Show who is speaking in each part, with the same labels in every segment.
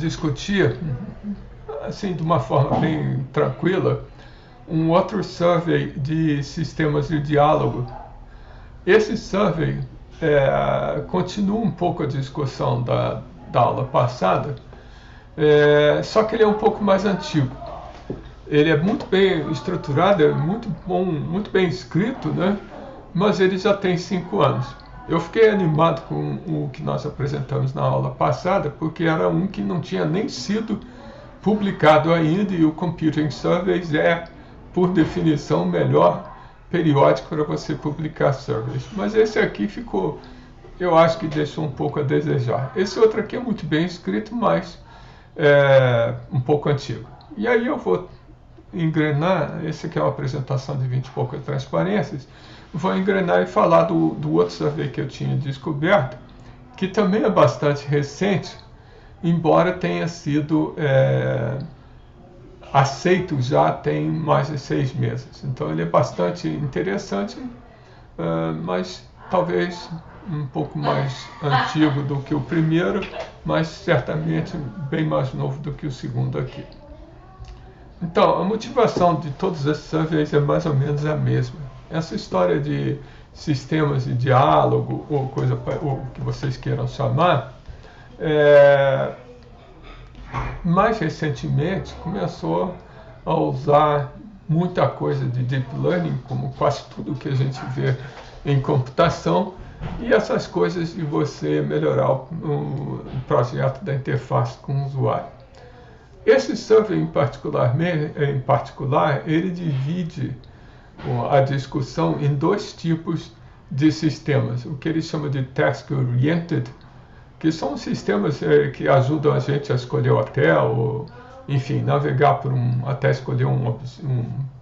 Speaker 1: discutir, assim, de uma forma bem tranquila, um outro survey de sistemas de diálogo. Esse survey continua um pouco a discussão da aula passada, só que ele é um pouco mais antigo. Ele é muito bem estruturado, é muito bom, muito bem escrito, né? Mas ele já tem 5 anos. Eu fiquei animado com o que nós apresentamos na aula passada, porque era um que não tinha nem sido publicado ainda, e o Computing Surveys é, por definição, o melhor periódico para você publicar surveys. Mas esse aqui ficou, eu acho que deixou um pouco a desejar. Esse outro aqui é muito bem escrito, mas um pouco antigo. E aí eu vou engrenar, esse aqui é uma apresentação de 20 e poucas transparências, vou engrenar e falar do outro survey que eu tinha descoberto, que também é bastante recente, embora tenha sido aceito já tem mais de 6 meses. Então ele é bastante interessante, mas talvez um pouco mais antigo do que o primeiro, mas certamente bem mais novo do que o segundo aqui. Então, a motivação de todos esses surveys é mais ou menos a mesma. Essa história de sistemas de diálogo, ou coisa ou que vocês queiram chamar, mais recentemente começou a usar muita coisa de Deep Learning, como quase tudo que a gente vê em computação, e essas coisas de você melhorar o projeto da interface com o usuário. Esse survey em particular, ele divide a discussão em 2 tipos de sistemas, o que ele chama de task-oriented, que são sistemas que ajudam a gente a escolher o hotel, ou, enfim, navegar até escolher um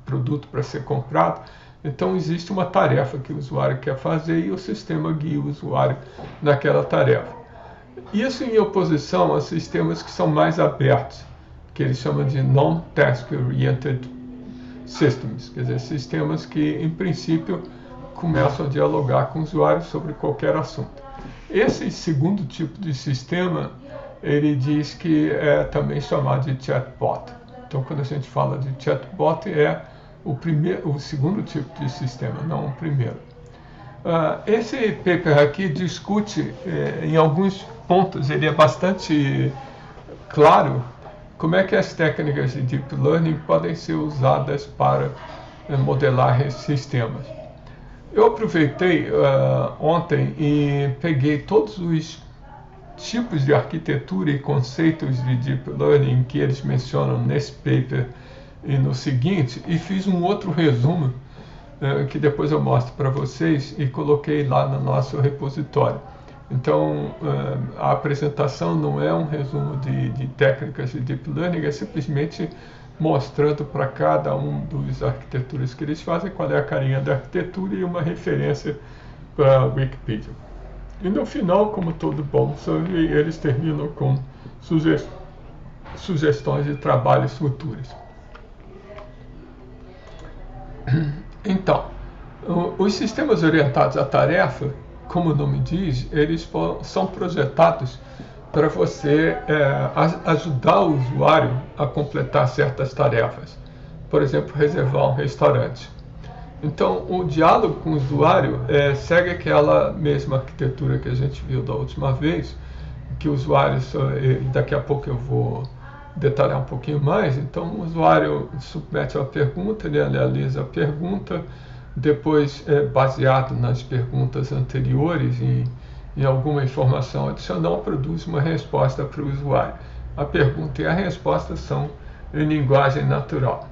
Speaker 1: produto para ser comprado. Então existe uma tarefa que o usuário quer fazer e o sistema guia o usuário naquela tarefa. Isso em oposição a sistemas que são mais abertos, que eles chamam de non-task-oriented systems, quer dizer, sistemas que, em princípio, começam a dialogar com o usuário sobre qualquer assunto. Esse segundo tipo de sistema, ele diz que é também chamado de chatbot. Então, quando a gente fala de chatbot, é o segundo tipo de sistema, não o primeiro. Esse paper aqui discute, em alguns pontos, ele é bastante claro, como é que as técnicas de Deep Learning podem ser usadas para modelar esses sistemas. Eu aproveitei ontem e peguei todos os tipos de arquitetura e conceitos de Deep Learning que eles mencionam nesse paper e no seguinte, e fiz um outro resumo que depois eu mostro para vocês e coloquei lá no nosso repositório. Então, a apresentação não é um resumo de técnicas de Deep Learning, é simplesmente mostrando para cada um dos arquiteturas que eles fazem qual é a carinha da arquitetura e uma referência para a Wikipedia. E no final, como todo bom survey, eles terminam com sugestões de trabalhos futuros. Então, os sistemas orientados à tarefa, como o nome diz, eles são projetados para você ajudar o usuário a completar certas tarefas. Por exemplo, reservar um restaurante. Então, o diálogo com o usuário segue aquela mesma arquitetura que a gente viu da última vez, que o usuário, daqui a pouco eu vou detalhar um pouquinho mais. Então, o usuário submete uma pergunta, ele analisa a pergunta, depois, baseado nas perguntas anteriores e em alguma informação adicional, produz uma resposta para o usuário. A pergunta e a resposta são em linguagem natural.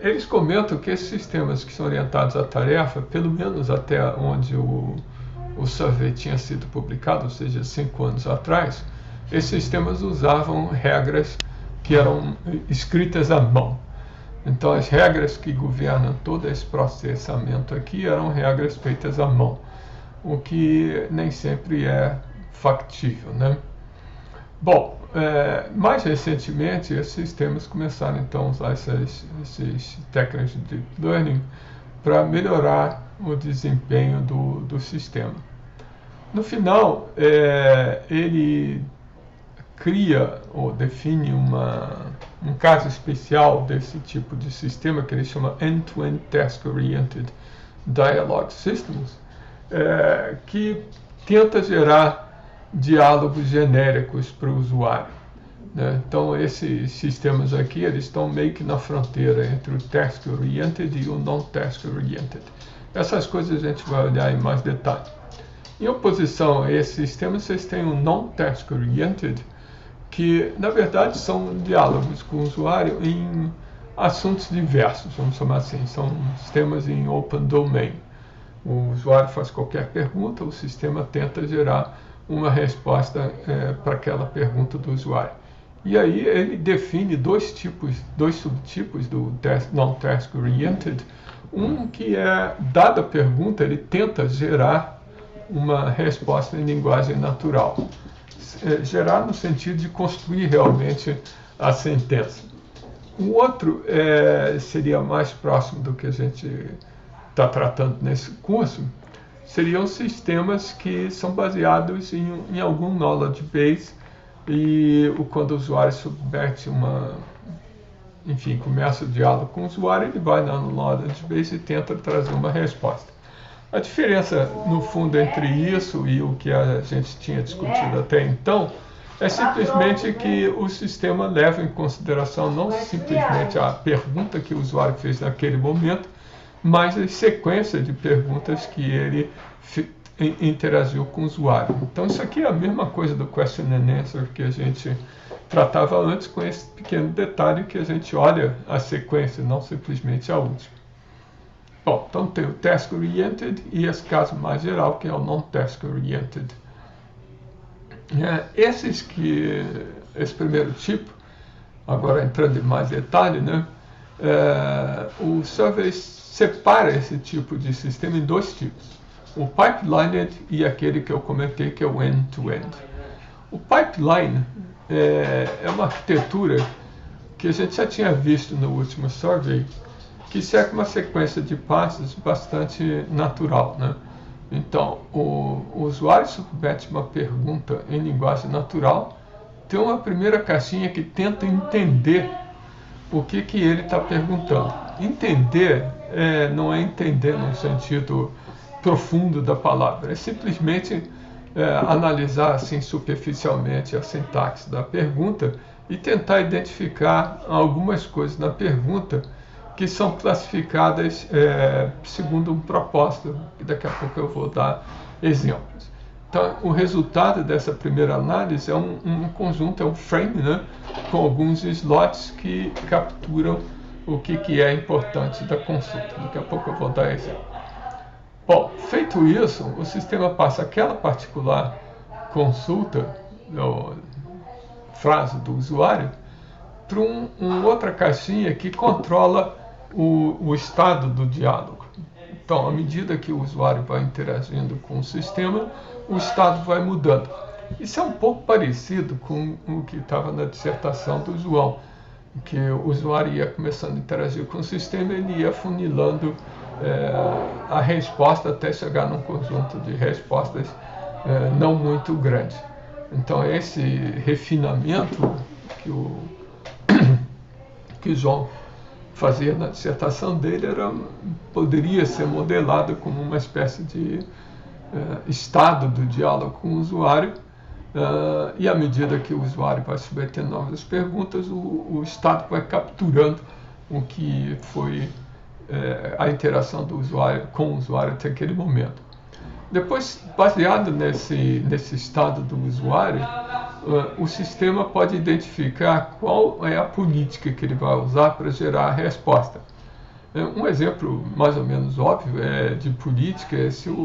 Speaker 1: Eles comentam que esses sistemas que são orientados à tarefa, pelo menos até onde o survey tinha sido publicado, ou seja, 5 anos atrás, esses sistemas usavam regras que eram escritas à mão. Então, as regras que governam todo esse processamento aqui eram regras feitas à mão, o que nem sempre é factível, né? Bom, mais recentemente, esses sistemas começaram então a usar esses técnicas de Deep Learning para melhorar o desempenho do sistema. No final, ele cria ou define um caso especial desse tipo de sistema que ele chama End-to-End Task-Oriented Dialogue Systems, que tenta gerar diálogos genéricos para o usuário, né? Então, esses sistemas aqui, eles estão meio que na fronteira entre o task-oriented e o non-task-oriented. Essas coisas a gente vai olhar em mais detalhe. Em oposição a esse sistema, vocês têm o non-task-oriented, que, na verdade, são diálogos com o usuário em assuntos diversos, vamos chamar assim. São sistemas em open domain. O usuário faz qualquer pergunta, o sistema tenta gerar uma resposta para aquela pergunta do usuário. E aí ele define dois subtipos do non-task oriented. Um que é, dada a pergunta, ele tenta gerar uma resposta em linguagem natural. Gerar no sentido de construir realmente a sentença. O outro seria mais próximo do que a gente está tratando nesse curso, seriam sistemas que são baseados em algum knowledge base e quando o usuário submete começa o diálogo com o usuário, ele vai no knowledge base e tenta trazer uma resposta. A diferença, no fundo, entre isso e o que a gente tinha discutido até então é simplesmente que o sistema leva em consideração não simplesmente a pergunta que o usuário fez naquele momento, mas a sequência de perguntas que ele interagiu com o usuário. Então, isso aqui é a mesma coisa do question and answer que a gente tratava antes, com esse pequeno detalhe que a gente olha a sequência, não simplesmente a última. Bom, então tem o task-oriented e esse caso mais geral, que é o non-task-oriented. Esse primeiro tipo, agora entrando em mais detalhe, né? O Survey separa esse tipo de sistema em dois tipos. O pipelined e aquele que eu comentei, que é o end-to-end. O pipeline é uma arquitetura que a gente já tinha visto no último survey, que segue uma sequência de passos bastante natural, né? Então, o usuário submete uma pergunta em linguagem natural, tem uma primeira caixinha que tenta entender o que ele está perguntando. Entender não é entender no sentido profundo da palavra, é simplesmente analisar assim superficialmente a sintaxe da pergunta e tentar identificar algumas coisas na pergunta que são classificadas segundo um propósito, e daqui a pouco eu vou dar exemplos. Então, o resultado dessa primeira análise é um conjunto, é um frame, né, com alguns slots que capturam o que é importante da consulta. Daqui a pouco eu vou dar exemplo. Bom, feito isso, o sistema passa aquela particular consulta, ou frase do usuário, para uma outra caixinha que controla o estado do diálogo. Então, à medida que o usuário vai interagindo com o sistema, o estado vai mudando. Isso é um pouco parecido com o que estava na dissertação do João, que o usuário ia começando a interagir com o sistema, ele ia funilando a resposta até chegar num conjunto de respostas não muito grande. Então, esse refinamento que o João fazia na dissertação dele poderia ser modelado como uma espécie de estado do diálogo com o usuário, e à medida que o usuário vai submetendo novas perguntas, o estado vai capturando o que foi a interação do usuário com o usuário até aquele momento. Depois, baseado nesse estado do usuário, o sistema pode identificar qual é a política que ele vai usar para gerar a resposta. Um exemplo mais ou menos óbvio de política é se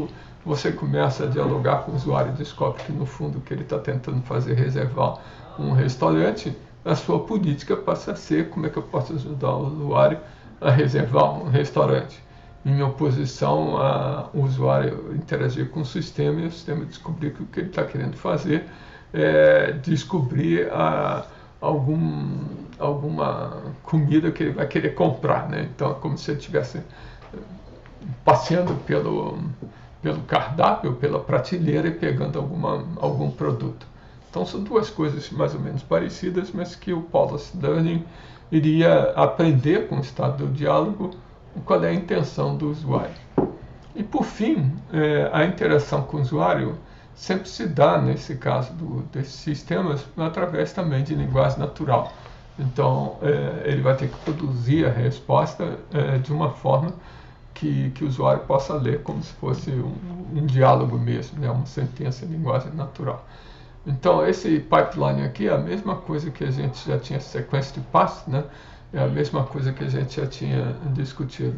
Speaker 1: você começa a dialogar com o usuário e descobre que no fundo o que ele está tentando fazer é reservar um restaurante, a sua política passa a ser como é que eu posso ajudar o usuário a reservar um restaurante, em oposição ao usuário interagir com o sistema e o sistema descobrir que o que ele está querendo fazer é descobrir alguma comida que ele vai querer comprar, né? Então é como se ele estivesse passeando pelo cardápio, pela prateleira e pegando algum produto. Então são duas coisas mais ou menos parecidas, mas que o Policy Learning iria aprender com o estado do diálogo qual é a intenção do usuário. E por fim, a interação com o usuário sempre se dá, nesse caso desses sistemas, através também de linguagem natural. Então, ele vai ter que produzir a resposta de uma forma que o usuário possa ler como se fosse um diálogo mesmo, né? Uma sentença em linguagem natural. Então, esse pipeline aqui é a mesma coisa que a gente já tinha sequência de passos, né? É a mesma coisa que a gente já tinha discutido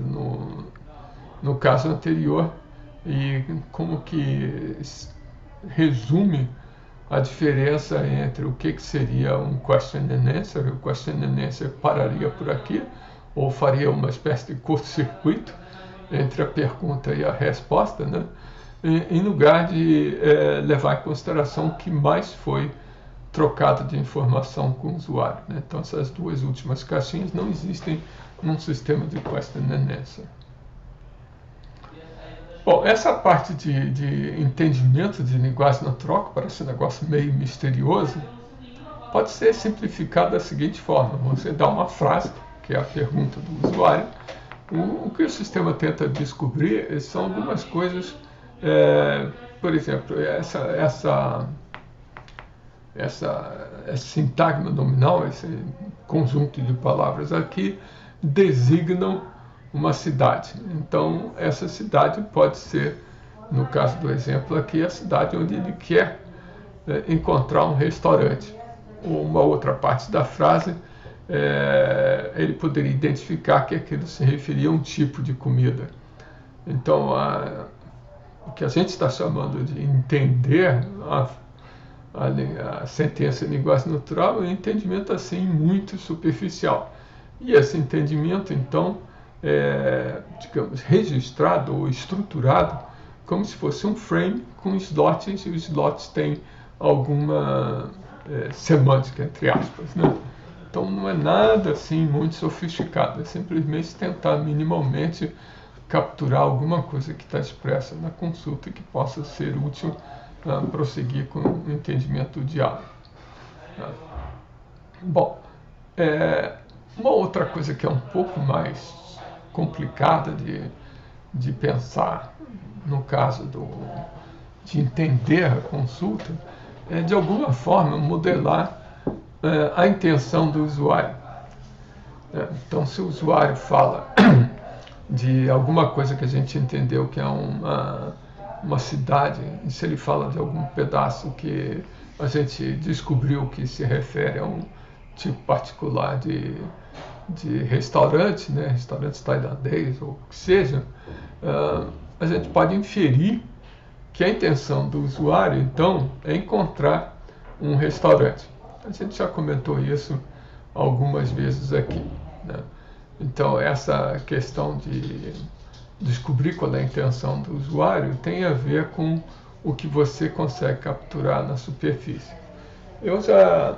Speaker 1: no caso anterior, e como que resume a diferença entre o que seria um question and answer. O question and answer pararia por aqui, ou faria uma espécie de curto-circuito entre a pergunta e a resposta, né? Em lugar de levar em consideração o que mais foi trocado de informação com o usuário, né? Então essas duas últimas caixinhas não existem num sistema de question and answer. Bom, essa parte de entendimento de linguagem natural, que parece um negócio meio misterioso, pode ser simplificado da seguinte forma: você dá uma frase, que é a pergunta do usuário. O que o sistema tenta descobrir são algumas coisas, por exemplo, essa sintagma nominal, esse conjunto de palavras aqui, designam uma cidade. Então, essa cidade pode ser, no caso do exemplo aqui, a cidade onde ele quer encontrar um restaurante. Ou uma outra parte da frase, ele poderia identificar que aquilo se referia a um tipo de comida. Então, o que a gente está chamando de entender a sentença em linguagem natural é um entendimento assim muito superficial. E esse entendimento, então, digamos, registrado ou estruturado como se fosse um frame com slots, e os slots têm alguma semântica, entre aspas, né? Então não é nada assim muito sofisticado, é simplesmente tentar minimamente capturar alguma coisa que está expressa na consulta e que possa ser útil a prosseguir com o entendimento do diálogo. Bom, uma outra coisa que é um pouco mais complicada de pensar no caso de entender a consulta é, de alguma forma, modelar a intenção do usuário. Então, se o usuário fala de alguma coisa que a gente entendeu que é uma cidade, e se ele fala de algum pedaço que a gente descobriu que se refere a um tipo particular de restaurante, né, restaurantes tailandês ou o que seja, a gente pode inferir que a intenção do usuário, então, é encontrar um restaurante. A gente já comentou isso algumas vezes aqui, né? Então, essa questão de descobrir qual é a intenção do usuário tem a ver com o que você consegue capturar na superfície. Eu já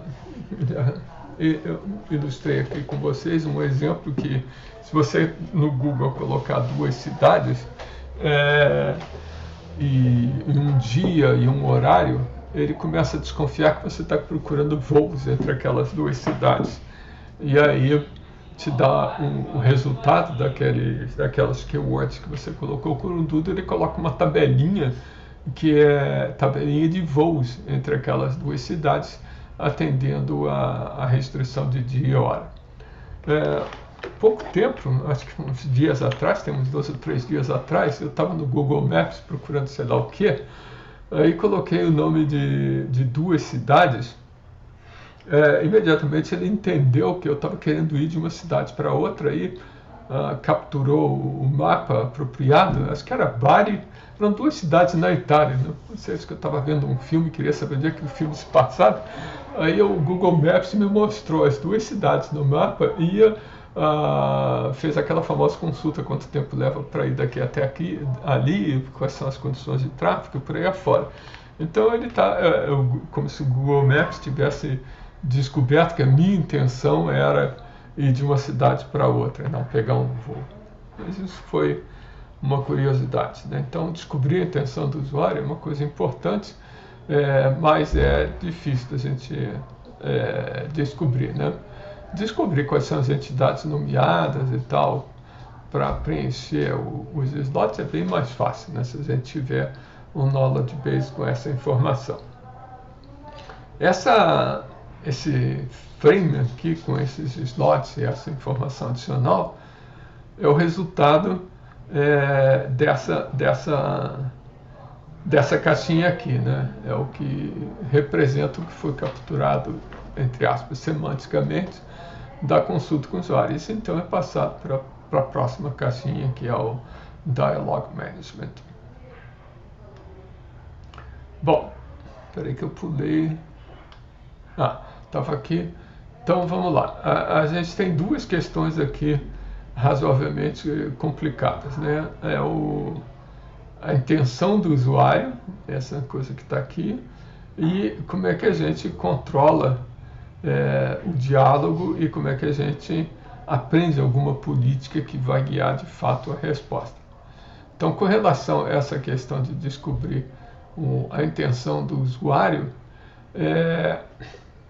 Speaker 1: ilustrei aqui com vocês um exemplo que, se você no Google colocar duas cidades, e um dia e um horário, ele começa a desconfiar que você está procurando voos entre aquelas duas cidades. E aí te dá o resultado daquelas keywords que você colocou. Com tudo, ele coloca uma tabelinha, que é tabelinha de voos entre aquelas duas cidades, atendendo a restrição de dia e hora. Pouco tempo, acho que uns dias atrás, tem uns 2 ou 3 dias atrás, eu estava no Google Maps procurando sei lá o que, aí coloquei o nome de duas cidades. Imediatamente ele entendeu que eu estava querendo ir de uma cidade para outra, e capturou o mapa apropriado. Acho que era Bari, eram duas cidades na Itália, né? Não sei se eu estava vendo um filme, queria saber onde é que o filme se passava. Aí o Google Maps me mostrou as duas cidades no mapa e fez aquela famosa consulta: quanto tempo leva para ir daqui até aqui, ali, quais são as condições de tráfego e por aí afora. Então ele está como se o Google Maps tivesse descoberto que a minha intenção era ir de uma cidade para outra, não pegar um voo. Mas isso foi uma curiosidade, né? Então, descobrir a intenção do usuário é uma coisa importante, mas é difícil da gente descobrir, né? Descobrir quais são as entidades nomeadas e tal, para preencher os slots é bem mais fácil, né? Se a gente tiver um knowledge base com essa informação. Esse frame aqui com esses slots e essa informação adicional é o resultado dessa caixinha aqui, né? É o que representa o que foi capturado, entre aspas, semanticamente, da consulta com o usuário. Isso então é passado para a próxima caixinha, que é o Dialog Management. Bom, espera aí que eu pulei. Estava aqui. Então vamos lá. A gente tem duas questões aqui razoavelmente complicadas, né? A intenção do usuário, essa coisa que está aqui, e como é que a gente controla o diálogo e como é que a gente aprende alguma política que vai guiar de fato a resposta. Então, com relação a essa questão de descobrir a intenção do usuário,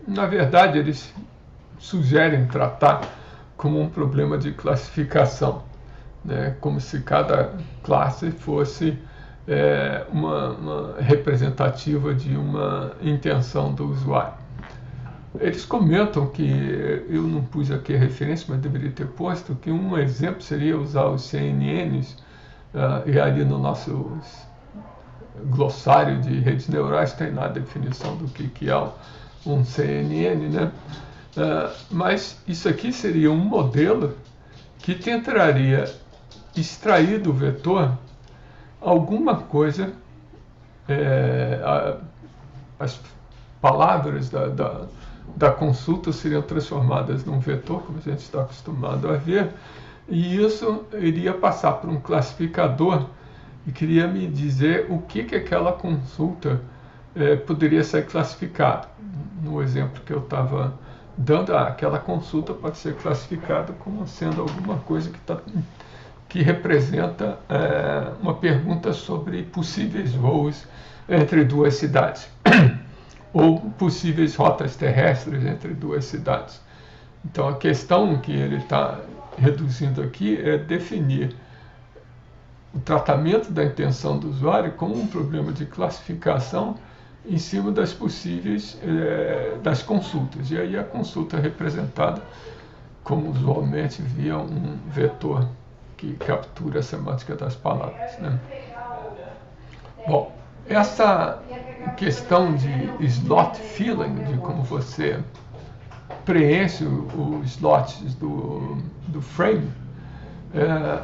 Speaker 1: na verdade eles sugerem tratar como um problema de classificação, né? Como se cada classe fosse uma representativa de uma intenção do usuário. Eles comentam que, eu não pus aqui a referência, mas deveria ter posto, que um exemplo seria usar os CNNs, e ali no nosso glossário de redes neurais tem lá a definição do que é um CNN, né? Mas isso aqui seria um modelo que tentaria extrair do vetor alguma coisa, as palavras da consulta seriam transformadas num vetor, como a gente está acostumado a ver, e isso iria passar por um classificador e queria me dizer o que aquela consulta poderia ser classificada. No exemplo que eu estava dando, aquela consulta pode ser classificada como sendo alguma coisa que representa uma pergunta sobre possíveis voos entre duas cidades ou possíveis rotas terrestres entre duas cidades. Então a questão que ele está reduzindo aqui é definir o tratamento da intenção do usuário como um problema de classificação em cima das possíveis das consultas. E aí a consulta é representada como usualmente via um vetor que captura a semântica das palavras, né? Bom, essa questão de slot filling, de como você preenche os slots do frame,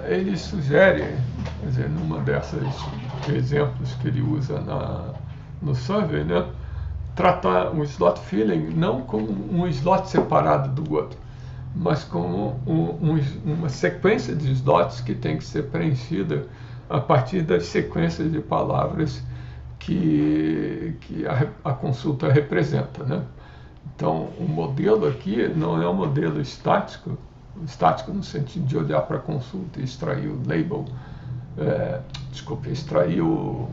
Speaker 1: ele sugere, quer dizer, numa dessas exemplos que ele usa no survey, né, tratar o slot filling não como um slot separado do outro, mas como uma sequência de slots que tem que ser preenchida a partir das sequências de palavras que a consulta representa, né? Então, o modelo aqui não é um modelo estático no sentido de olhar para a consulta e extrair o label, extrair um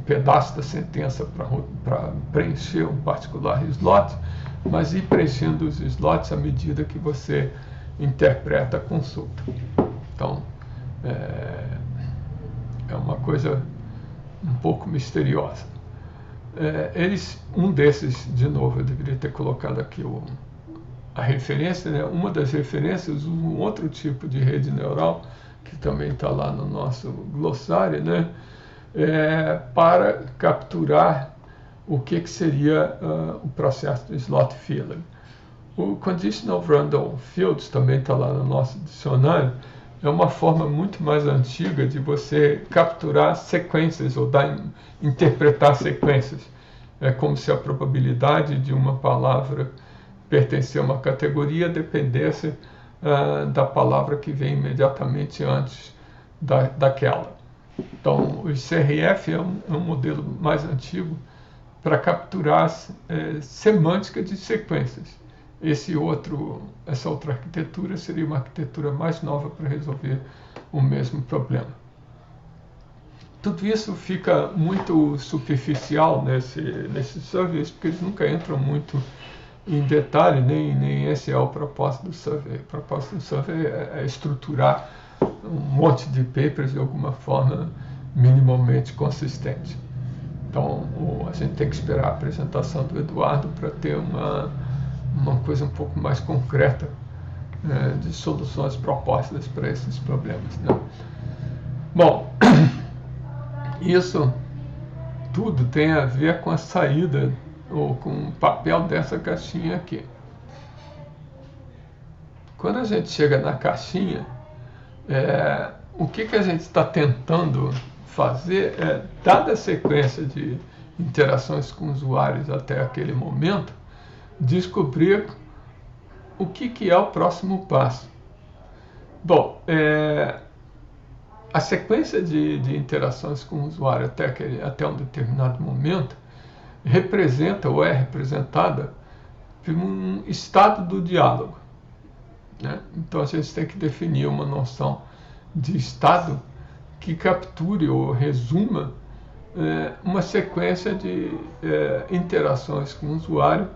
Speaker 1: pedaço da sentença para preencher um particular slot, mas ir preenchendo os slots à medida que você interpreta a consulta. Então, é uma coisa um pouco misteriosa. Um desses, de novo, eu deveria ter colocado aqui a referência, né? Uma das referências usa um outro tipo de rede neural, que também está lá no nosso glossário, né? Para capturar o que seria o processo de slot filling. O Conditional Random Fields também está lá no nosso dicionário. É uma forma muito mais antiga de você capturar sequências ou interpretar sequências. É como se a probabilidade de uma palavra pertencer a uma categoria dependesse da palavra que vem imediatamente antes daquela. Então, o CRF é um modelo mais antigo para capturar semântica de sequências. Essa outra arquitetura seria uma arquitetura mais nova para resolver o mesmo problema. tudo isso fica muito superficial nesses surveys, porque eles nunca entram muito em detalhe, nem esse é o propósito do survey. O propósito do survey é estruturar um monte de papers de alguma forma minimamente consistente. Então, a gente tem que esperar a apresentação do Eduardo para ter uma coisa um pouco mais concreta, né, de soluções propostas para esses problemas, né? Bom, isso tudo tem a ver com a saída ou com o papel dessa caixinha aqui. Quando a gente chega na caixinha, o que a gente está tentando fazer é, dada a sequência de interações com usuários até aquele momento, descobrir o que é o próximo passo. Bom, a sequência de interações com o usuário até um determinado momento representa ou é representada por um estado do diálogo, né? Então a gente tem que definir uma noção de estado que capture ou resuma uma sequência de interações com o usuário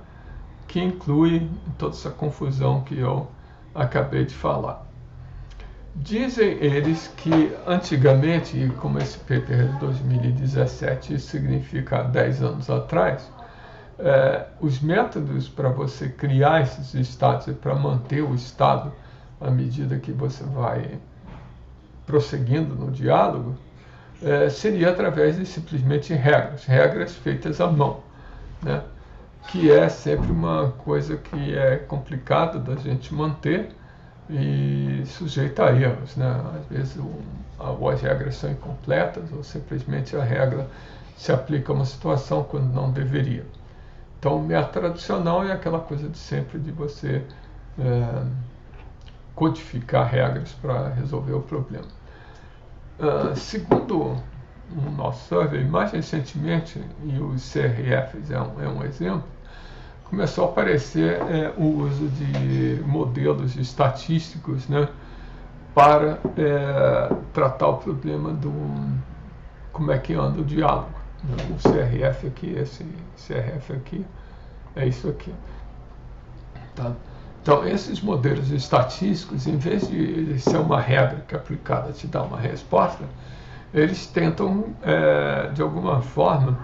Speaker 1: que inclui toda essa confusão que eu acabei de falar. Dizem eles que antigamente, e como esse paper é de 2017, isso significa 10 anos atrás, os métodos para você criar esses estados e para manter o estado à medida que você vai prosseguindo no diálogo, seria através de simplesmente regras feitas à mão, né? Que é sempre uma coisa que é complicada da gente manter e sujeita a erros, né? Às vezes as regras são incompletas ou simplesmente a regra se aplica a uma situação quando não deveria. Então, o método tradicional é aquela coisa de sempre de você codificar regras para resolver o problema. Segundo o nosso survey, mais recentemente, e os CRFs é um exemplo, começou a aparecer o uso de modelos estatísticos, né, para tratar o problema do como é que anda o diálogo. O CRF aqui, esse CRF aqui, é isso aqui. Tá? Então, esses modelos estatísticos, em vez de ser uma regra que é aplicada a te dar uma resposta, eles tentam, de alguma forma,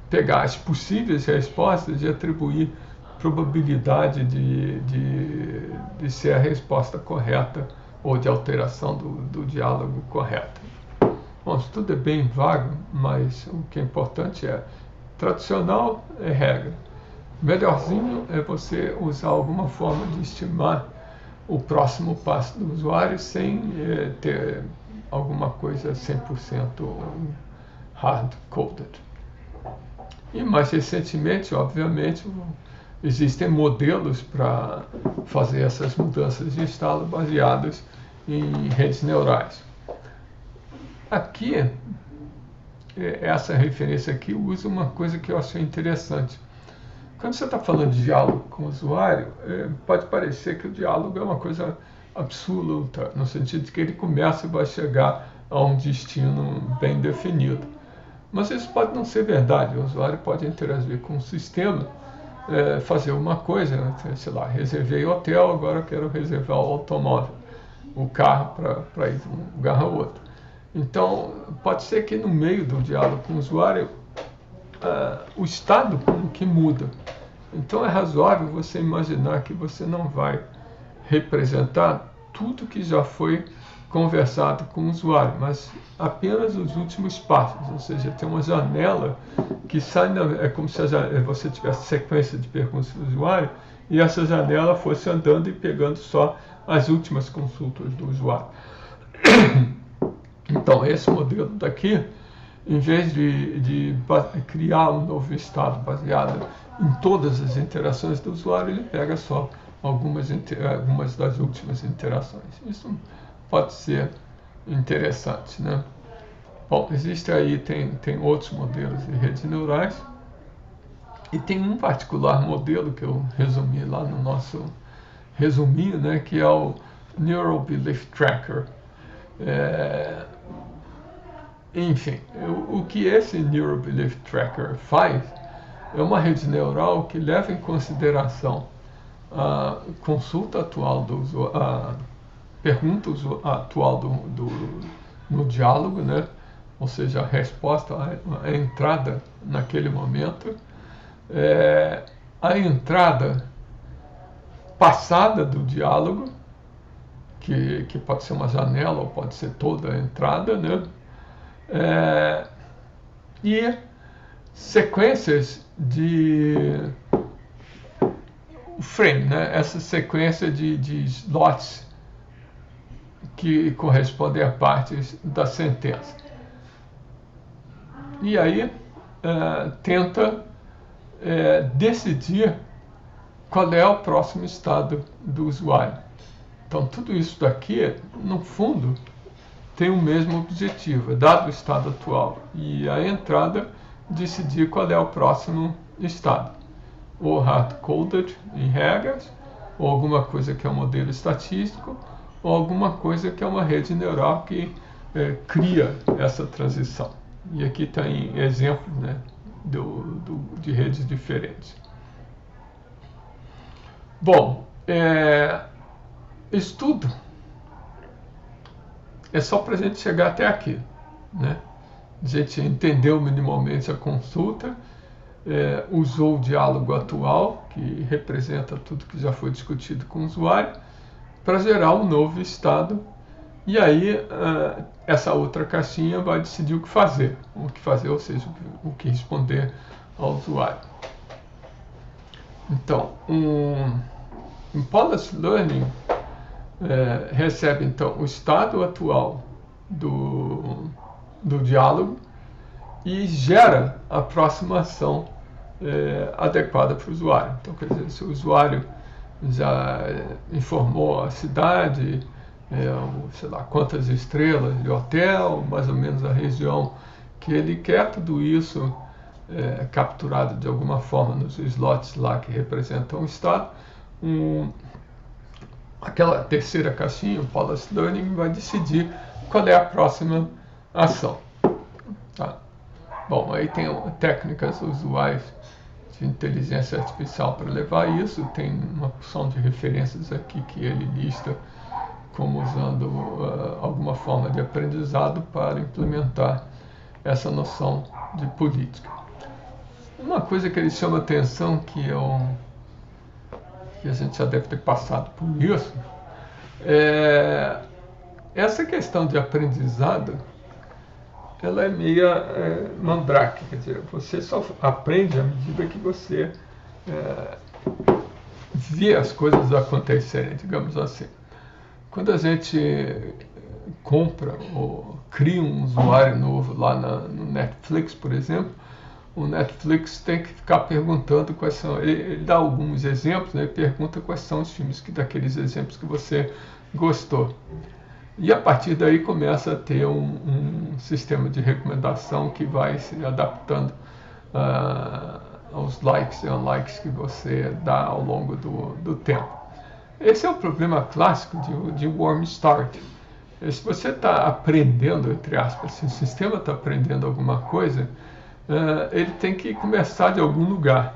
Speaker 1: pegar as possíveis respostas e atribuir probabilidade de ser a resposta correta ou de alteração do diálogo correta. Bom, isso tudo é bem vago, mas o que é importante tradicional é regra. Melhorzinho é você usar alguma forma de estimar o próximo passo do usuário sem ter alguma coisa 100% hard-coded. E mais recentemente, obviamente, existem modelos para fazer essas mudanças de estado baseadas em redes neurais. Aqui, essa referência aqui usa uma coisa que eu achei interessante. Quando você está falando de diálogo com o usuário, pode parecer que o diálogo é uma coisa absoluta, no sentido de que ele começa e vai chegar a um destino bem definido. Mas isso pode não ser verdade. O usuário pode interagir com o sistema, fazer uma coisa, sei lá, reservei o hotel, agora eu quero reservar o automóvel, o carro para ir de um lugar a outro. Então, pode ser que no meio do diálogo com o usuário, o estado que muda. Então, é razoável você imaginar que você não vai representar tudo que já foi conversado com o usuário, mas apenas os últimos passos, ou seja, tem uma janela que sai, é como se você tivesse sequência de perguntas do usuário e essa janela fosse andando e pegando só as últimas consultas do usuário. Então, esse modelo daqui, em vez de criar um novo estado baseado em todas as interações do usuário, ele pega só algumas das últimas interações. Isso pode ser interessante, né? Bom, existe aí, tem outros modelos de redes neurais, e tem um particular modelo que eu resumi lá no nosso resuminho, né, que é o Neural Belief Tracker. enfim, o que esse Neurobelief Tracker faz é uma rede neural que leva em consideração a consulta atual do usuário, a pergunta atual no diálogo, né? Ou seja, a resposta, a entrada naquele momento, a entrada passada do diálogo, que pode ser uma janela ou pode ser toda a entrada, né? E sequências de frame, né? Essa sequência de slots que correspondem a partes da sentença. E aí tenta decidir qual é o próximo estado do usuário. Então tudo isso daqui, no fundo, tem o mesmo objetivo, dado o estado atual e a entrada, decidir qual é o próximo estado. Ou hard-coded em regras, ou alguma coisa que é um modelo estatístico, ou alguma coisa que é uma rede neural que cria essa transição. E aqui tem exemplos, né, de redes diferentes. Bom, estudo é só para a gente chegar até aqui, né? A gente entendeu minimamente a consulta, usou o diálogo atual, que representa tudo que já foi discutido com o usuário, para gerar um novo estado, e aí essa outra caixinha vai decidir o que fazer, ou seja, o que responder ao usuário. Então, um Policy Learning recebe então o estado atual do diálogo e gera a próxima ação adequada para o usuário. Então, quer dizer, se o usuário já informou a cidade, sei lá, quantas estrelas de hotel, mais ou menos a região que ele quer, tudo isso capturado de alguma forma nos slots lá que representam o estado. Aquela terceira caixinha, o Policy Learning, vai decidir qual é a próxima ação. Tá? Bom, aí tem técnicas usuais de inteligência artificial para levar isso, tem uma porção de referências aqui que ele lista como usando alguma forma de aprendizado para implementar essa noção de política. Uma coisa que ele chama atenção, que a gente já deve ter passado por isso, essa questão de aprendizado, ela é meia mandrake, quer dizer, você só aprende à medida que você vê as coisas acontecerem, digamos assim. Quando a gente compra ou cria um usuário novo lá no Netflix, por exemplo, o Netflix tem que ficar perguntando quais são, ele dá alguns exemplos, né, e pergunta quais são os filmes daqueles exemplos que você gostou. E a partir daí começa a ter um sistema de recomendação que vai se adaptando aos likes e unlikes que você dá ao longo do tempo. Esse é o problema clássico de warm start. Se você está aprendendo, entre aspas, se o sistema está aprendendo alguma coisa, ele tem que começar de algum lugar.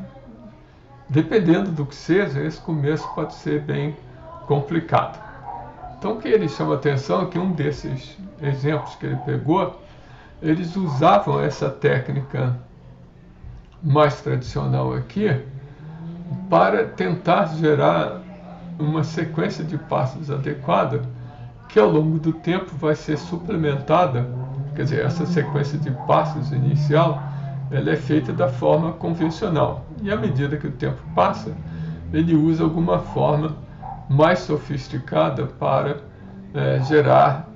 Speaker 1: Dependendo do que seja, esse começo pode ser bem complicado. Então, o que ele chama atenção é que um desses exemplos que ele pegou, eles usavam essa técnica mais tradicional aqui para tentar gerar uma sequência de passos adequada que ao longo do tempo vai ser suplementada. Quer dizer, essa sequência de passos inicial, ela é feita da forma convencional. E à medida que o tempo passa, ele usa alguma forma mais sofisticada para gerar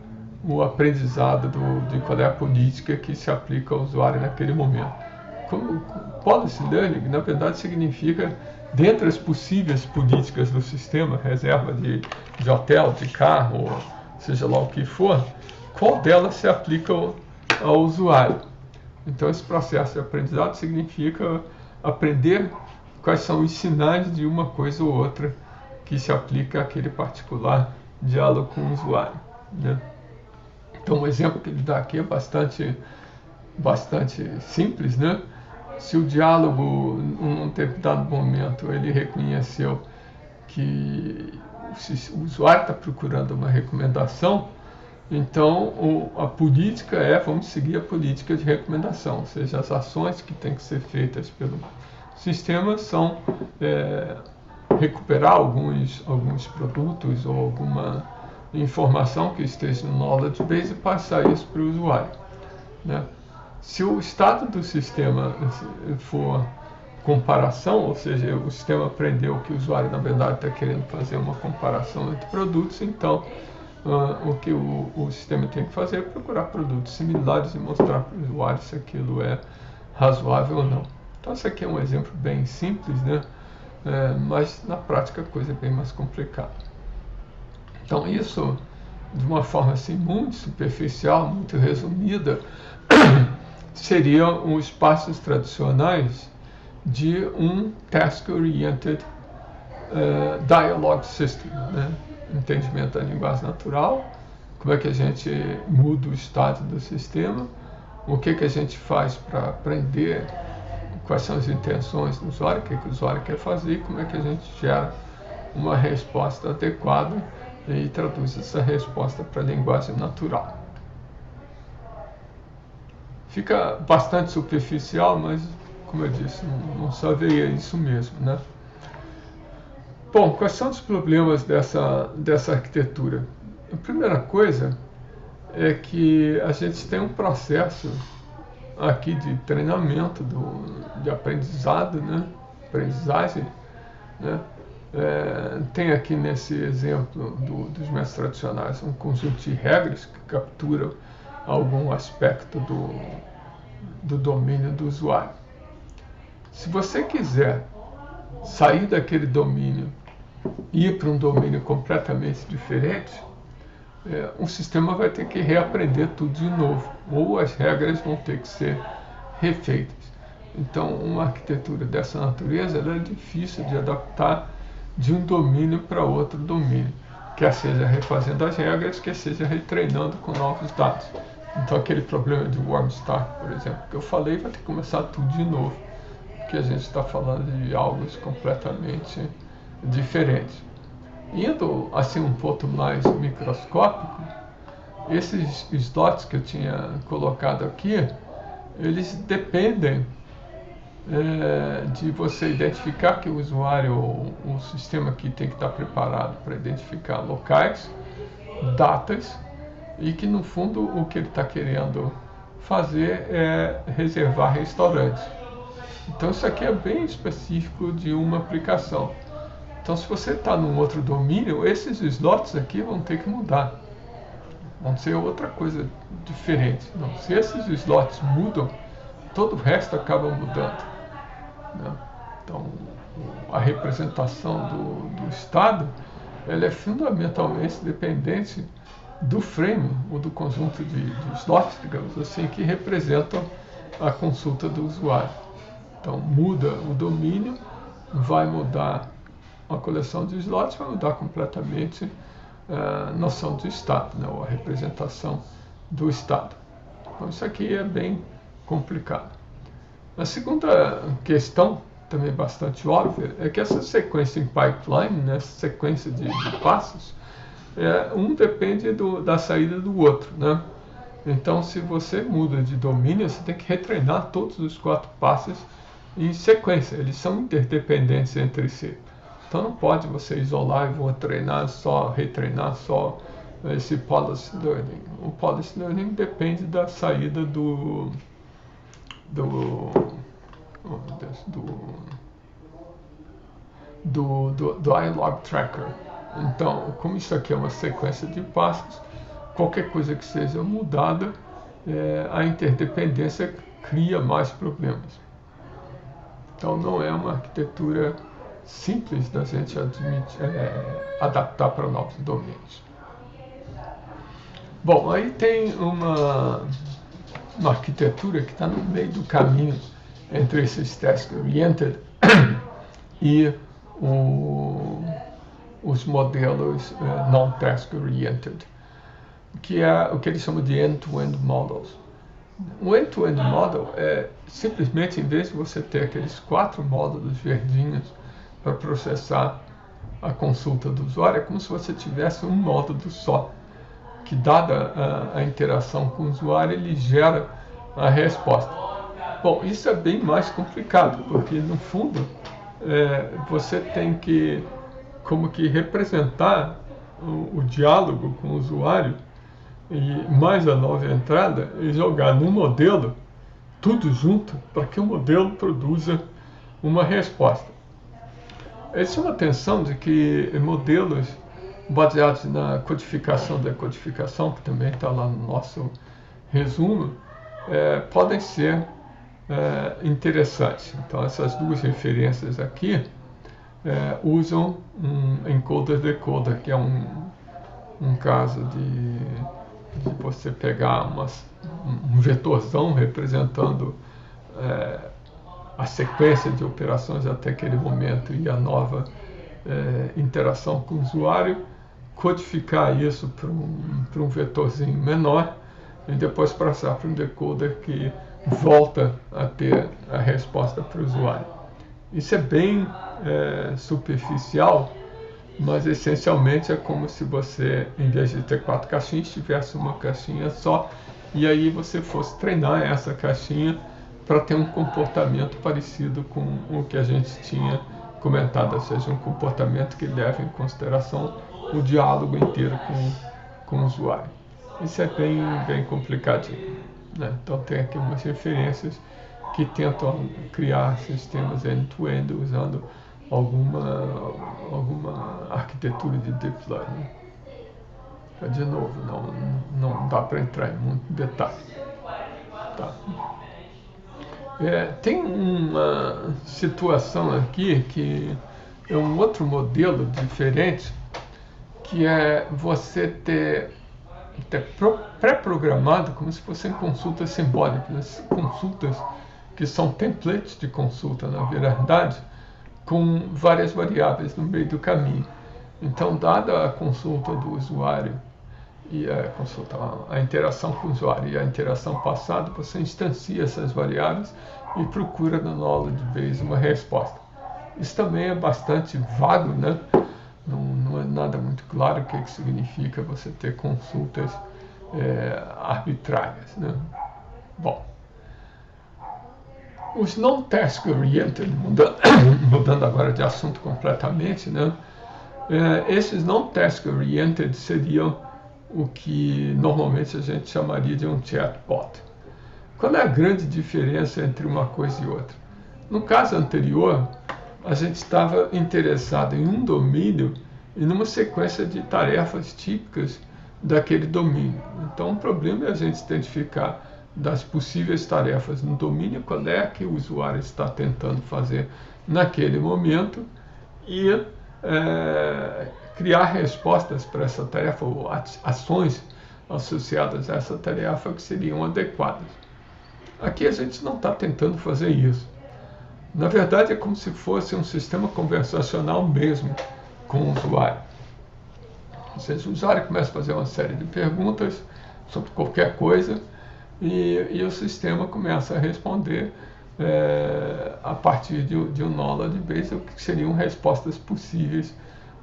Speaker 1: o aprendizado de qual é a política que se aplica ao usuário naquele momento. Como Policy Learning, na verdade, significa, dentre as possíveis políticas do sistema, reserva de hotel, de carro, seja lá o que for, qual delas se aplica ao usuário. Então, esse processo de aprendizado significa aprender quais são os sinais de uma coisa ou outra que se aplica àquele particular diálogo com o usuário, né? Então, um exemplo que ele dá aqui é bastante simples, né? Se o diálogo, num determinado momento, ele reconheceu que o usuário está procurando uma recomendação, então a política vamos seguir a política de recomendação, ou seja, as ações que têm que ser feitas pelo sistema são recuperar alguns produtos ou alguma informação que esteja no knowledge base e passar isso para o usuário, né? Se o estado do sistema for comparação, ou seja, o sistema aprendeu que o usuário na verdade está querendo fazer uma comparação entre produtos, então o que o sistema tem que fazer é procurar produtos similares e mostrar para o usuário se aquilo é razoável ou não. Então esse aqui é um exemplo bem simples, né? Mas na prática a coisa é bem mais complicada. Então isso, de uma forma assim muito superficial, muito resumida, seriam os passos tradicionais de um Task-Oriented Dialogue System, né? Entendimento da linguagem natural, como é que a gente muda o estado do sistema, o que a gente faz para aprender quais são as intenções do usuário, o que o usuário quer fazer e como é que a gente gera uma resposta adequada e traduz essa resposta para a linguagem natural. Fica bastante superficial, mas, como eu disse, não só veio isso mesmo, né? Bom, quais são os problemas dessa arquitetura? A primeira coisa é que a gente tem um processo aqui de treinamento, de aprendizado, né? Aprendizagem, né? Tem aqui nesse exemplo dos métodos tradicionais um conjunto de regras que capturam algum aspecto do domínio do usuário. Se você quiser sair daquele domínio e ir para um domínio completamente diferente, o sistema vai ter que reaprender tudo de novo, ou as regras vão ter que ser refeitas. Então, uma arquitetura dessa natureza é difícil de adaptar de um domínio para outro domínio, quer seja refazendo as regras, quer seja retreinando com novos dados. Então aquele problema de warm start, por exemplo, que eu falei, vai ter que começar tudo de novo, porque a gente está falando de algo completamente diferente. Indo assim um pouco mais microscópico, esses slots que eu tinha colocado aqui, eles dependem de você identificar que o usuário, o sistema aqui tem que estar preparado para identificar locais, datas, e que no fundo o que ele está querendo fazer é reservar restaurantes. Então isso aqui é bem específico de uma aplicação. Então se você está num outro domínio, esses slots aqui vão ter que mudar. Vão ser outra coisa diferente. Não, se esses slots mudam, todo o resto acaba mudando, né? Então a representação do estado ela é fundamentalmente dependente do frame ou do conjunto de slots, digamos assim, que representam a consulta do usuário. Então muda o domínio, vai mudar a coleção de slots, vai mudar completamente a noção do estado, né, ou a representação do estado. Então isso aqui é bem complicado. A segunda questão, também bastante óbvia, é que essa sequência em pipeline, né, essa sequência de passos, um depende da saída do outro, né? Então, se você muda de domínio, você tem que retreinar todos os 4 passos em sequência. Eles são interdependentes entre si. Então, não pode você isolar e vou retreinar só esse policy learning. O policy learning depende da saída do dialog tracker. Então, como isso aqui é uma sequência de passos, qualquer coisa que seja mudada, a interdependência cria mais problemas. Então, não é uma arquitetura simples da gente adaptar para novos domínios. Bom, aí tem uma arquitetura que está no meio do caminho entre esses task-oriented e os modelos non-task-oriented. que é o que eles chamam de end-to-end models. O end-to-end model é simplesmente, em vez de você ter aqueles 4 módulos verdinhos para processar a consulta do usuário, é como se você tivesse um módulo só, que dada a interação com o usuário, ele gera a resposta. Bom, isso é bem mais complicado, porque no fundo você tem que como que representar o diálogo com o usuário e mais a nova entrada e jogar no modelo tudo junto para que o modelo produza uma resposta. Eles chamam a atenção de que modelos baseados na codificação da codificação, que também está lá no nosso resumo, podem ser interessantes. Então, essas duas referências aqui usam um encoder-decoder, que é um caso de você pegar um vetorzão representando a sequência de operações até aquele momento e a nova interação com o usuário, codificar isso para um vetorzinho menor e depois passar para um decoder que volta a ter a resposta para o usuário. Isso é bem superficial, mas essencialmente é como se você, em vez de ter 4 caixinhas, tivesse uma caixinha só, e aí você fosse treinar essa caixinha para ter um comportamento parecido com o que a gente tinha comentado, ou seja, um comportamento que leva em consideração o diálogo inteiro com o usuário. Isso é bem complicadinho, né? Então tem aqui umas referências que tentam criar sistemas end-to-end usando alguma arquitetura de deep learning. De novo, não dá para entrar em muito detalhe. Tá. Tem uma situação aqui que é um outro modelo diferente, que é você ter pré-programado como se fossem consultas simbólicas, consultas que são templates de consulta, na verdade, com várias variáveis no meio do caminho. Então, dada a consulta do usuário e a interação com o usuário e a interação passada, você instancia essas variáveis e procura na knowledge base uma resposta. Isso também é bastante vago, né? Não é nada muito claro o que significa você ter consultas arbitrárias, né? Bom, os non-task oriented, mudando agora de assunto completamente, né? Esses non-task oriented seriam o que normalmente a gente chamaria de um chatbot. Qual é a grande diferença entre uma coisa e outra? No caso anterior, a gente estava interessado em um domínio e numa sequência de tarefas típicas daquele domínio. Então, o problema é a gente identificar das possíveis tarefas no domínio qual é que o usuário está tentando fazer naquele momento e criar respostas para essa tarefa ou ações associadas a essa tarefa que seriam adequadas. Aqui a gente não está tentando fazer isso. Na verdade, é como se fosse um sistema conversacional mesmo com o usuário. Ou seja, o usuário começa a fazer uma série de perguntas sobre qualquer coisa e o sistema começa a responder a partir de um knowledge base, o que seriam respostas possíveis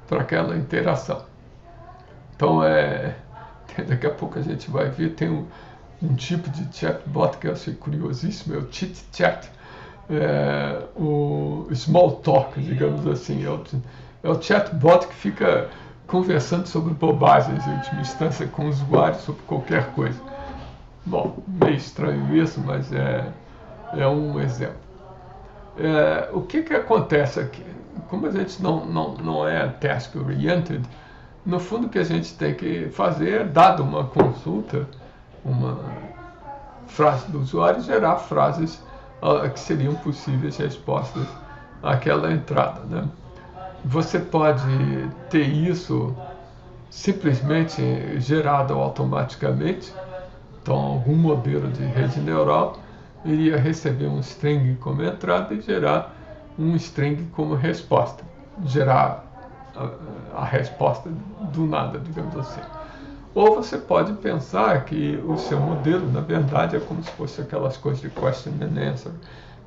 Speaker 1: para aquela interação. Então, daqui a pouco a gente vai ver, tem um tipo de chatbot que eu achei curiosíssimo, é o chit-chat, o small talk, digamos assim. É o chatbot que fica conversando sobre bobagens, em última instância, com o usuário sobre qualquer coisa. Bom, meio estranho isso, mas é um exemplo. O que acontece aqui? Como a gente não é task-oriented, no fundo o que a gente tem que fazer é, dado uma consulta, uma frase do usuário, gerar frases que seriam possíveis respostas àquela entrada, né? Você pode ter isso simplesmente gerado automaticamente. Então, algum modelo de rede neural iria receber um string como entrada e gerar um string como resposta. Gerar a resposta do nada, digamos assim. Ou você pode pensar que o seu modelo, na verdade, é como se fosse aquelas coisas de question and answer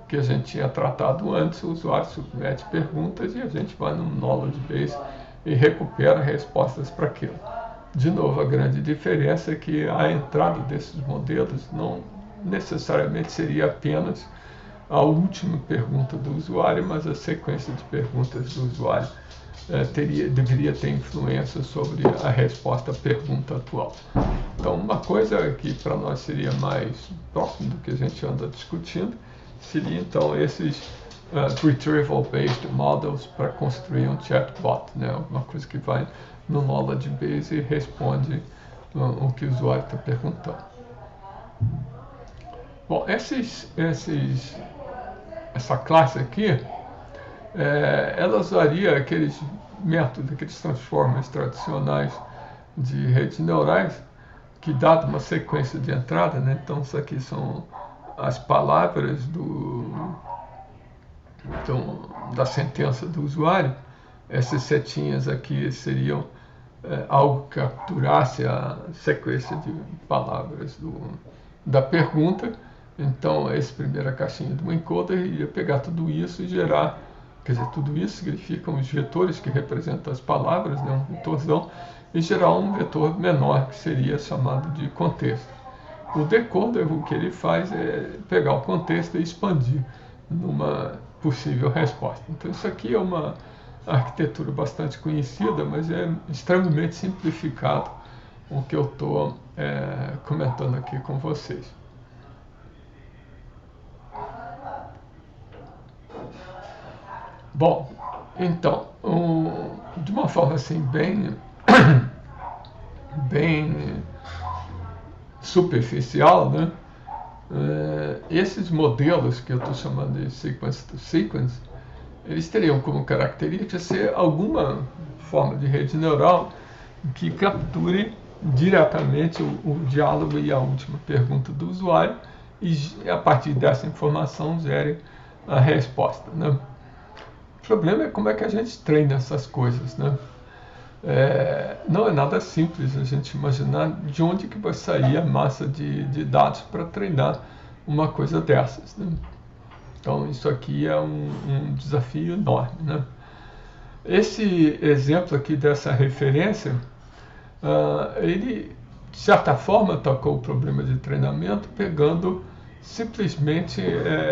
Speaker 1: que a gente tinha tratado antes. O usuário submete perguntas e a gente vai no knowledge base e recupera respostas para aquilo. De novo, a grande diferença é que a entrada desses modelos não necessariamente seria apenas a última pergunta do usuário, mas a sequência de perguntas do usuário deveria ter influência sobre a resposta à pergunta atual. Então, uma coisa que para nós seria mais próximo do que a gente anda discutindo seria então esses retrieval-based models para construir um chatbot, né? Uma coisa que vai no knowledge base e responde o que o usuário está perguntando. Bom, essa classe aqui, ela usaria aqueles métodos, aqueles transformers tradicionais de redes neurais, que dado uma sequência de entrada, né? Então isso aqui são as palavras da sentença do usuário. Essas setinhas aqui seriam algo que capturasse a sequência de palavras da pergunta. Então, essa primeira caixinha do encoder iria pegar tudo isso e gerar, quer dizer, tudo isso significam os vetores que representam as palavras, né, um vetorzão, e gerar um vetor menor, que seria chamado de contexto. O decoder, o que ele faz é pegar o contexto e expandir numa possível resposta. Então, isso aqui é uma arquitetura bastante conhecida, mas é extremamente simplificado o que eu estou comentando aqui com vocês. Bom, então, de uma forma assim bem superficial, né? Esses modelos que eu estou chamando de sequence to sequence, eles teriam como característica ser alguma forma de rede neural que capture diretamente o diálogo e a última pergunta do usuário e a partir dessa informação gere a resposta, né? O problema é como é que a gente treina essas coisas, né? Não é nada simples a gente imaginar de onde que vai sair a massa de dados para treinar uma coisa dessas, né? Então isso aqui é um desafio enorme, né? Esse exemplo aqui dessa referência, ele de certa forma tocou o problema de treinamento pegando simplesmente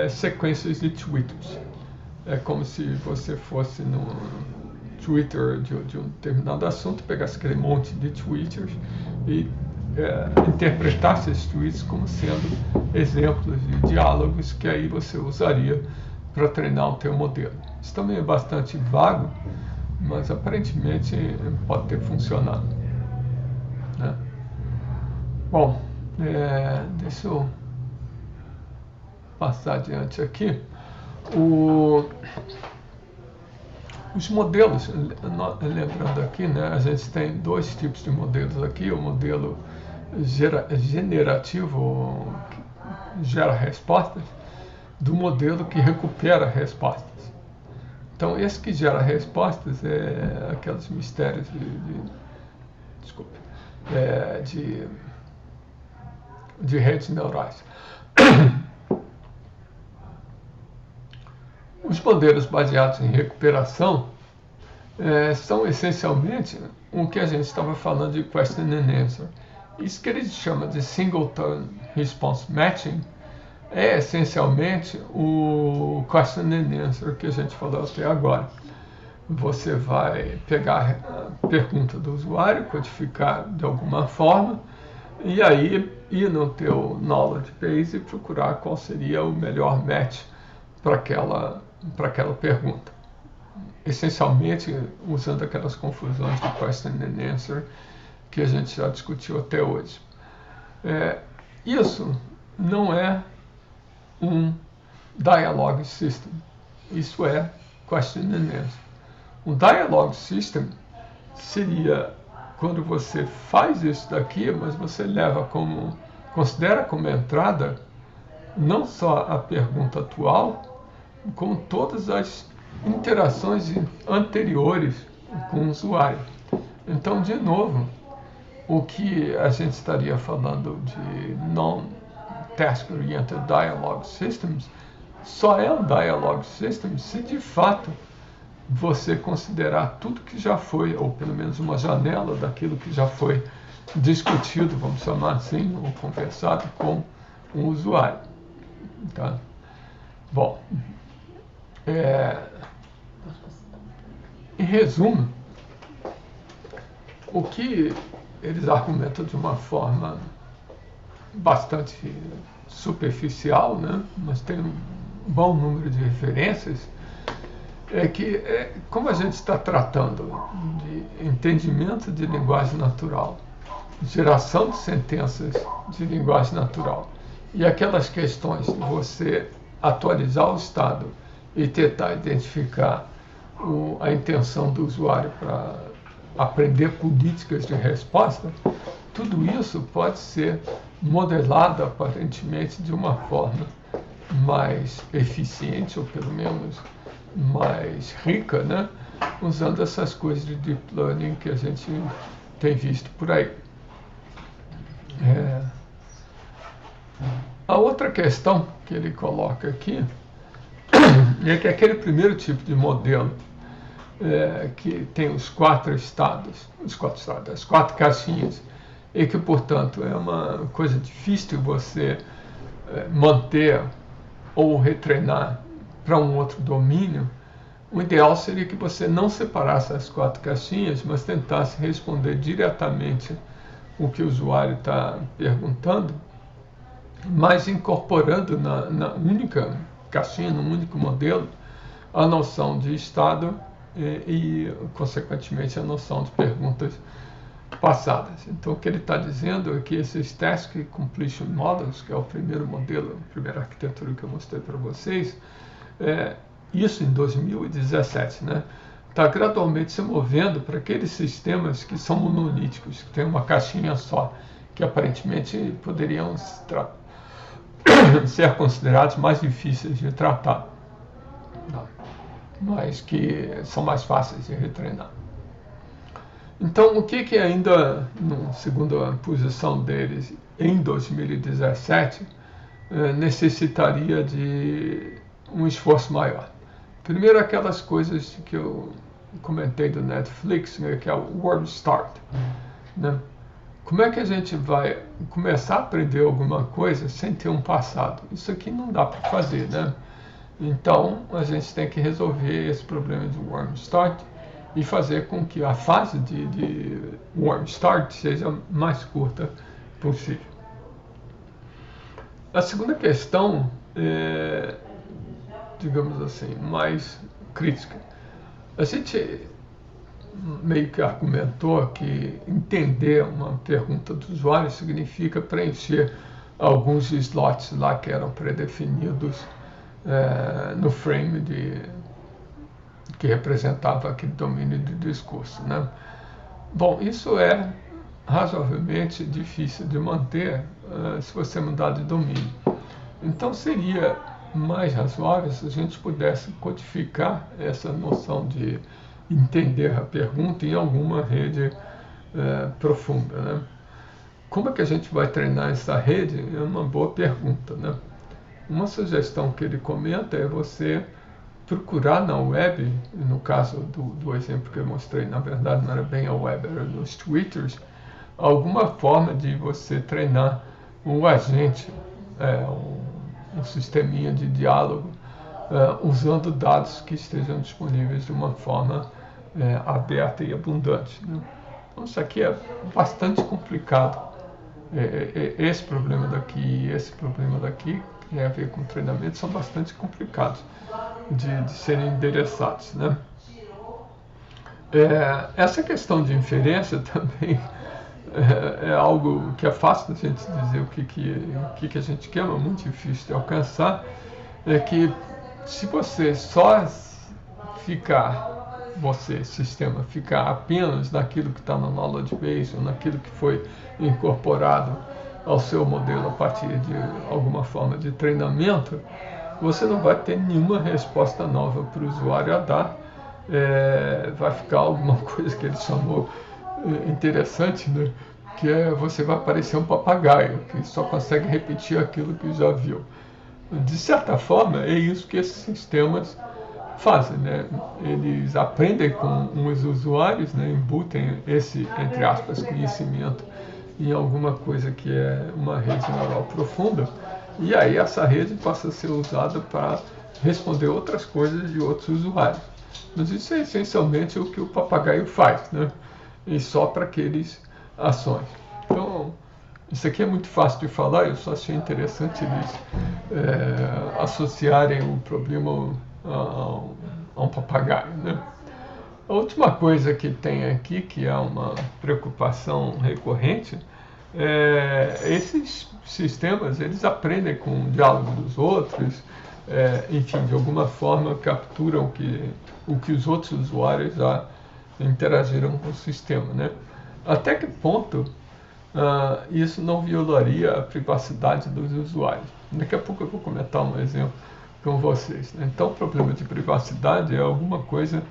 Speaker 1: sequências de tweets. É como se você fosse no Twitter de um determinado assunto, pegasse aquele monte de twitters e interpretasse esses tweets como sendo exemplos de diálogos que aí você usaria para treinar o teu modelo. Isso também é bastante vago, mas aparentemente pode ter funcionado, né? Bom, deixa eu passar adiante aqui. Os modelos, lembrando aqui, né, a gente tem dois tipos de modelos aqui, o modelo generativo, que gera respostas, do modelo que recupera respostas. Então, esse que gera respostas é aqueles mistérios de redes neurais. Os modelos baseados em recuperação são essencialmente o que a gente estava falando de question and answer. Isso que eles chamam de singleton response matching é essencialmente o question and answer que a gente falou até agora. Você vai pegar a pergunta do usuário, codificar de alguma forma, e aí ir no teu knowledge base e procurar qual seria o melhor match para aquela pergunta. Essencialmente usando aquelas confusões de question and answer que a gente já discutiu até hoje. Isso não é um dialogue system. Isso é question and answer. Um dialogue system seria quando você faz isso daqui, mas você considera como entrada não só a pergunta atual, como todas as interações anteriores com o usuário. Então, de novo, o que a gente estaria falando de non-task oriented dialogue systems só é um dialogue system se de fato você considerar tudo que já foi, ou pelo menos uma janela daquilo que já foi discutido, vamos chamar assim, ou conversado com um usuário. Tá? Bom, em resumo, o que eles argumentam de uma forma bastante superficial, né? Mas tem um bom número de referências, é que, como a gente está tratando de entendimento de linguagem natural, geração de sentenças de linguagem natural, e aquelas questões de você atualizar o estado e tentar identificar a intenção do usuário para aprender políticas de resposta, tudo isso pode ser modelado aparentemente de uma forma mais eficiente, ou pelo menos mais rica, né? Usando essas coisas de deep learning que a gente tem visto por aí. A outra questão que ele coloca aqui é que aquele primeiro tipo de modelo que tem os quatro estados, as quatro caixinhas, e que, portanto, é uma coisa difícil você manter ou retreinar para um outro domínio. O ideal seria que você não separasse as quatro caixinhas, mas tentasse responder diretamente o que o usuário está perguntando, mas incorporando na única caixinha, no único modelo, a noção de estado e, consequentemente, a noção de perguntas passadas. Então, o que ele está dizendo é que esses Task Completion Models, que é o primeiro modelo, a primeira arquitetura que eu mostrei para vocês, isso em 2017, né? Está gradualmente se movendo para aqueles sistemas que são monolíticos, que tem uma caixinha só, que aparentemente poderiam ser considerados mais difíceis de tratar, mas que são mais fáceis de retreinar. Então, o que ainda, segundo a posição deles, em 2017, necessitaria de um esforço maior? Primeiro, aquelas coisas que eu comentei do Netflix, né, que é o Warm Start. Né? Como é que a gente vai começar a aprender alguma coisa sem ter um passado? Isso aqui não dá para fazer, né? Então, a gente tem que resolver esse problema de Warm Start e fazer com que a fase de Warm Start seja mais curta possível. A segunda questão é, digamos assim, mais crítica. A gente meio que argumentou que entender uma pergunta do usuário significa preencher alguns slots lá que eram predefinidos no frame que representava aquele domínio de discurso, né? Bom, isso é razoavelmente difícil de manter se você mudar de domínio. Então seria mais razoável se a gente pudesse codificar essa noção de entender a pergunta em alguma rede profunda, né? Como é que a gente vai treinar essa rede? É uma boa pergunta, né? Uma sugestão que ele comenta é você procurar na web, no caso do exemplo que eu mostrei, na verdade não era bem a web, era nos Twitters, alguma forma de você treinar um agente, um sisteminha de diálogo, usando dados que estejam disponíveis de uma forma aberta e abundante, né? Então isso aqui é bastante complicado. Esse problema daqui e esse problema daqui, que tem a ver com treinamento, são bastante complicados de serem endereçados, né? Essa questão de inferência também é algo que é fácil da gente dizer o que a gente quer, mas muito difícil de alcançar. É que se você só sistema, ficar apenas naquilo que está no knowledge base, ou naquilo que foi incorporado ao seu modelo a partir de alguma forma de treinamento, você não vai ter nenhuma resposta nova para o usuário a dar. Vai ficar alguma coisa que ele chamou interessante, né? você vai parecer um papagaio, que só consegue repetir aquilo que já viu. De certa forma, é isso que esses sistemas fazem, né? Eles aprendem com os usuários, né? Embutem esse, entre aspas, conhecimento em alguma coisa que é uma rede neural profunda, e aí essa rede passa a ser usada para responder outras coisas de outros usuários. Mas isso é essencialmente o que o papagaio faz, né? E só para aqueles ações. Então, isso aqui é muito fácil de falar, eu só achei interessante eles associarem o problema a um papagaio, né? A última coisa que tem aqui, que é uma preocupação recorrente, esses sistemas eles aprendem com o diálogo dos outros, enfim, de alguma forma capturam o que os outros usuários já interagiram com o sistema, né? Até que ponto isso não violaria a privacidade dos usuários? Daqui a pouco eu vou comentar um exemplo com vocês, né? Então, o problema de privacidade é alguma coisa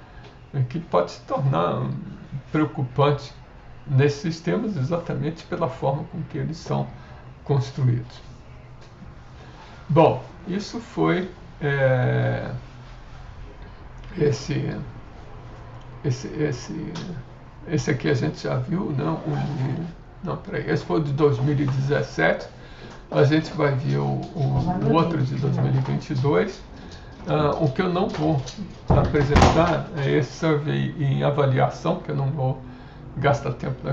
Speaker 1: que pode se tornar preocupante nesses sistemas exatamente pela forma com que eles são construídos. Bom, isso foi esse aqui a gente já viu, não? Não, peraí, esse foi o de 2017. A gente vai ver o outro de 2022. O que eu não vou apresentar é esse survey em avaliação, que eu não vou gastar tempo